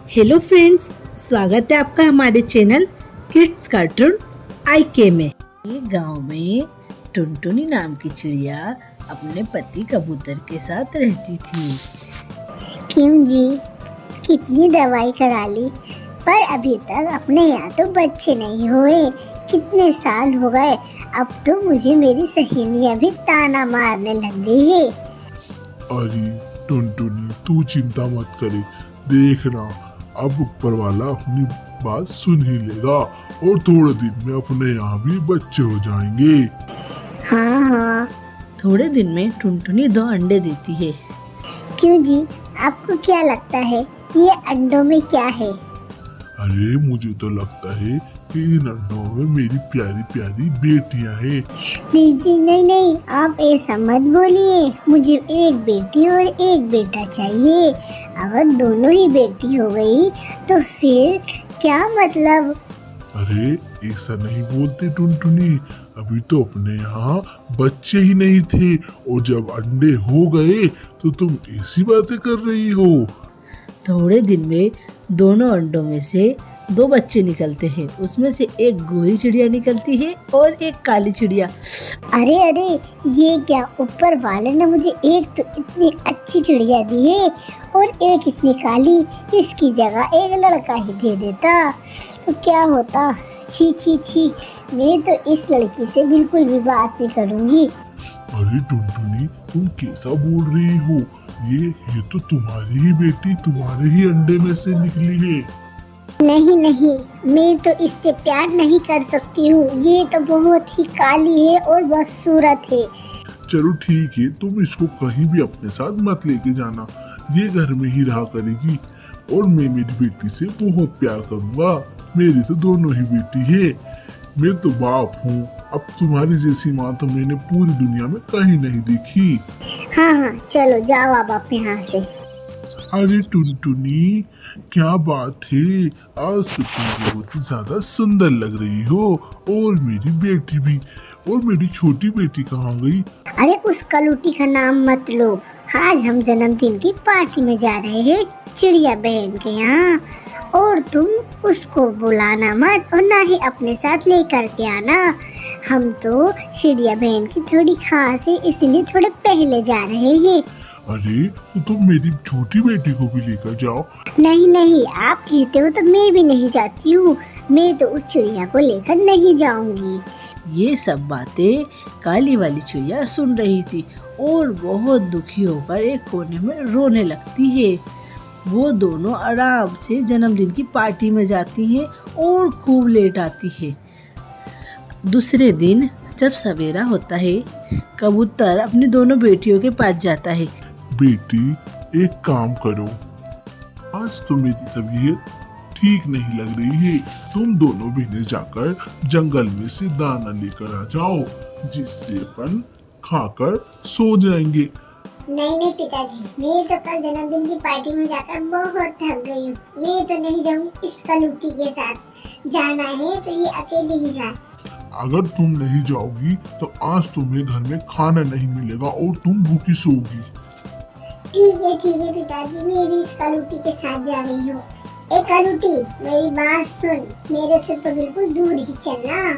Hello friends, स्वागत है आपका हमारे चैनल किड्स कार्टून IK में। ये गांव में टुनटुनी नाम की चिड़िया अपने पति कबूतर के साथ रहती थी। क्यों जी, कितनी दवाई करा ली पर अभी तक अपने यहाँ तो बच्चे नहीं हुए। कितने साल हो गए, अब तो मुझे मेरी सहेलियाँ भी ताना मारने लग गई है। अरे टुनटुनी, तू चिंता मत करे, देखना अब ऊपर वाला अपनी बात सुन ही लेगा और थोड़े दिन में अपने यहाँ भी बच्चे हो जाएंगे। हाँ, थोड़े दिन में टुनटुनी 2 अंडे देती है। क्यों जी, आपको क्या लगता है ये अंडों में क्या है? अरे मुझे तो लगता है कि इन अंडों में मेरी प्यारी प्यारी बेटियां हैं। नहीं जी, नहीं, आप ऐसा मत बोलिए। मुझे एक बेटी और एक बेटा चाहिए। अगर दोनों ही बेटी हो गई तो फिर क्या मतलब? अरे ऐसा नहीं बोलते टुनटुनी, अभी तो अपने यहाँ बच्चे ही नहीं थे और जब अंडे हो गए तो तुम ऐसी बातें कर रही हो। थोड़े दिन में दोनों अंडों में से 2 बच्चे निकलते हैं। उसमें से एक गोरी चिड़िया निकलती है और एक काली चिड़िया। अरे, ये क्या, ऊपर वाले ने मुझे एक तो इतनी अच्छी चिड़िया दी है और एक इतनी काली। इसकी जगह एक लड़का ही दे देता तो क्या होता। छी, मैं तो इस लड़की से बिल्कुल भी बात नहीं करूँगी। अरे टुनटुनी, तुम कैसा बोल रही हो? ये तो तुम्हारी ही बेटी तुम्हारे ही अंडे में से निकली है। नहीं, मैं तो इससे प्यार नहीं कर सकती हूँ। ये तो बहुत ही काली है और बदसूरत है। चलो ठीक है, तुम इसको कहीं भी अपने साथ मत लेके जाना, ये घर में ही रहा करेगी और मैं मेरी बेटी से बहुत प्यार करूँगा। मेरी तो दोनों ही बेटी है। मैं तो बाप हूँ, अब तुम्हारी जैसी माँ तो मैंने पूरी दुनिया में कहीं नहीं देखी। हाँ, चलो जाओ आप अपने यहाँ से। अरे टुनटुनी, क्या बात है, आज तो तुम बहुत ही ज्यादा सुंदर लग रही हो और मेरी बेटी भी। और मेरी छोटी बेटी कहाँ गई? अरे उस कलूटी का नाम मत लो। आज हम जन्मदिन की पार्टी में जा रहे हैं चिड़िया बहन के यहाँ, और तुम उसको बुलाना मत और ना ही अपने साथ लेकर के आना। हम तो चिड़िया बहन की थोड़ी खास है, इसलिए थोड़े पहले जा रहे हैं। अरे तो तुम मेरी छोटी बेटी को भी लेकर जाओ। नहीं, आप कहते हो तो मैं भी नहीं जाती हूँ। मैं तो उस चिड़िया को लेकर नहीं जाऊंगी। ये सब बातें काली वाली चिड़िया सुन रही थी और बहुत दुखी होकर एक कोने में रोने लगती है। वो दोनों आराम से जन्मदिन की पार्टी में जाती हैं और खूब लेट आती है। दूसरे दिन जब सवेरा होता है, कबूतर अपनी दोनों बेटियों के पास जाता है। बेटी, एक काम करो, आज तो मेरी तबीयत ठीक नहीं लग रही है। तुम दोनों बहनें जाकर जंगल में से दाना लेकर आ जाओ, जिससे अपन खाकर सो जाएंगे। नहीं पिताजी, मैं तो कल जन्मदिन की पार्टी में जाकर बहुत थक गई हूँ। मैं तो नहीं जाऊंगी इस कलूटी के साथ। जाना है तो ये अकेले ही जाए। अगर तुम नहीं जाओगी तो आज तुम्हें घर में खाना नहीं मिलेगा और तुम भूखी सोओगी। ठीक है पिताजी, मैं भी इस कलूटी के साथ जा रही हूँ। ए कलूटी, मेरी बात सुन, मेरे से तो बिल्कुल दूर ही चलना।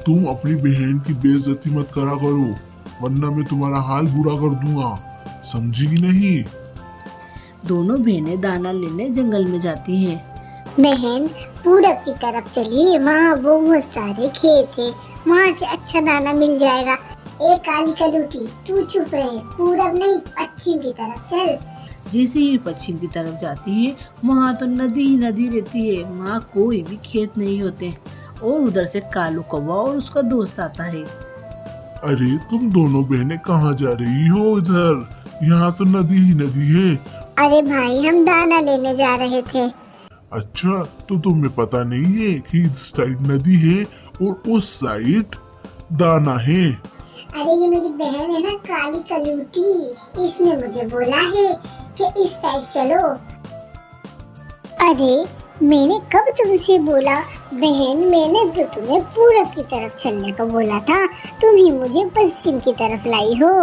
तुम अपनी बहन की बेइज्जती मत करा करो, वरना मैं तुम्हारा हाल बुरा कर दूंगा, समझी कि नहीं? दोनों बहनें दाना लेने जंगल में जाती हैं। बहन, पूरब की तरफ चलिए, वहाँ बहुत सारे खेत है, वहाँ से अच्छा दाना मिल जाएगा। ए काली कलूटी, तू चुप रहे, पूरब नहीं पश्चिम की तरफ चल। जैसे ही पश्चिम की तरफ जाती है, वहाँ तो नदी ही नदी रहती है। वहाँ कोई भी खेत नहीं होते और उधर से कालू कौवा और उसका दोस्त आता है। अरे तुम दोनों बहनें कहाँ जा रही हो? इधर, यहाँ तो नदी ही नदी है। अरे भाई, हम दाना लेने जा रहे थे। अच्छा, तो तुम्हें पता नहीं है कि इस साइड नदी है और उस साइड दाना है? अरे ये मेरी बहन है ना काली कलूटी, इसने मुझे बोला है कि इस साइड चलो। अरे मैंने कब तुमसे बोला बहन? मैंने तो तुम्हें पूरब की तरफ चलने को बोला था, तुम ही मुझे पश्चिम की तरफ लाई हो।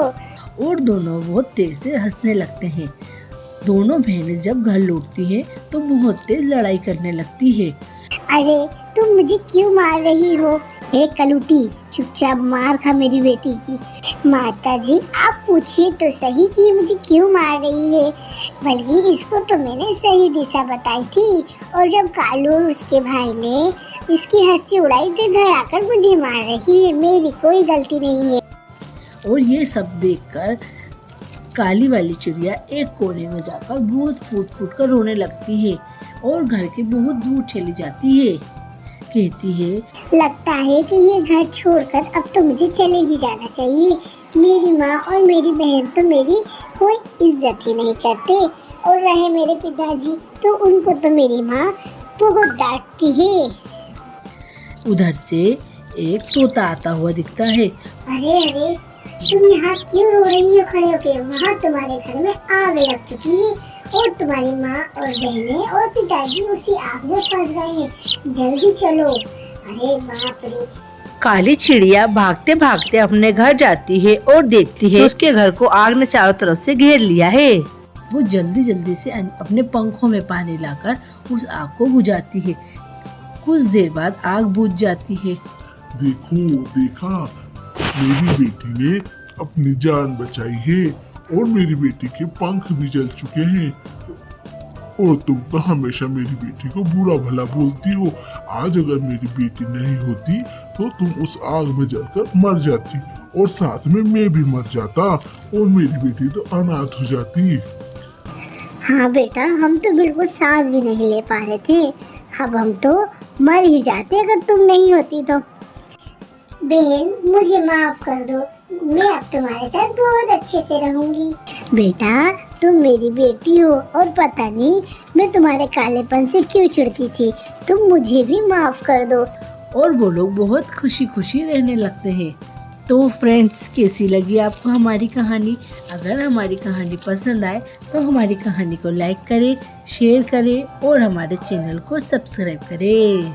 और दोनों बहुत तेज से हंसने लगते हैं दोनों बहनें जब घर लौटती हैं तो बहुत तेज लड़ाई करने लगती है। अरे तुम मुझे क्यों मार रही हो? हे कलूटी, चुपचाप मार खा मेरी बेटी की। माता जी आप पूछिए तो सही कि मुझे क्यों मार रही है, बल्कि इसको तो मैंने सही दिशा बताई थी, और जब कालू और उसके भाई ने इसकी हंसी उड़ाई तो घर आकर मुझे मार रही है। मेरी कोई गलती नहीं है। और ये सब देखकर काली वाली चिड़िया एक कोने में जाकर बहुत फूट फूट कर रोने लगती है और घर के बहुत दूर चली जाती है। कहती है, लगता है कि ये घर छोड़कर अब तो मुझे चले ही जाना चाहिए। मेरी माँ और मेरी बहन तो मेरी कोई इज्जत ही नहीं करते, और रहे मेरे पिताजी तो उनको तो मेरी माँ बहुत डांटती है। उधर से एक तोता आता हुआ दिखता है। अरे अरे, तुम यहाँ क्यों रो रही हो खड़े होके? वहाँ तुम्हारे घर में आग लग चुकी है और तुम्हारी माँ और बहनें और पिताजी उसी आग में फंस गए हैं। जल्दी चलो। अरे बाप रे। काली चिड़िया भागते भागते अपने घर जाती है और देखती है उसके घर को आग ने चारों तरफ से घेर लिया है। वो जल्दी जल्दी से अपने पंखों में पानी लाकर उस आग को बुझाती है। कुछ देर बाद आग बुझ जाती है। देखा, मेरी बेटी ने अपनी जान बचाई है और मेरी बेटी के पंख भी जल चुके हैं। और तुम तो हमेशा मेरी बेटी को बुरा भला बोलती हो। आज अगर मेरी बेटी नहीं होती तो तुम उस आग में जलकर मर जाती और साथ में मैं भी मर जाता और मेरी बेटी तो अनाथ हो जाती। हाँ बेटा, हम तो बिल्कुल सांस भी नहीं ले पा रहे थे। अब हम तो मर ही जाते अगर तुम नहीं होती तो। बहन मुझे माफ कर दो, मैं अब तुम्हारे साथ बहुत अच्छे से रहूंगी। बेटा तुम मेरी बेटी हो और पता नहीं मैं तुम्हारे कालेपन से क्यों चिढ़ती थी। तुम मुझे भी माफ कर दो। और वो लोग बहुत खुशी खुशी रहने लगते हैं। तो फ्रेंड्स, कैसी लगी आपको हमारी कहानी? अगर हमारी कहानी पसंद आए तो हमारी कहानी को लाइक करें, शेयर करें और हमारे चैनल को सब्सक्राइब करें।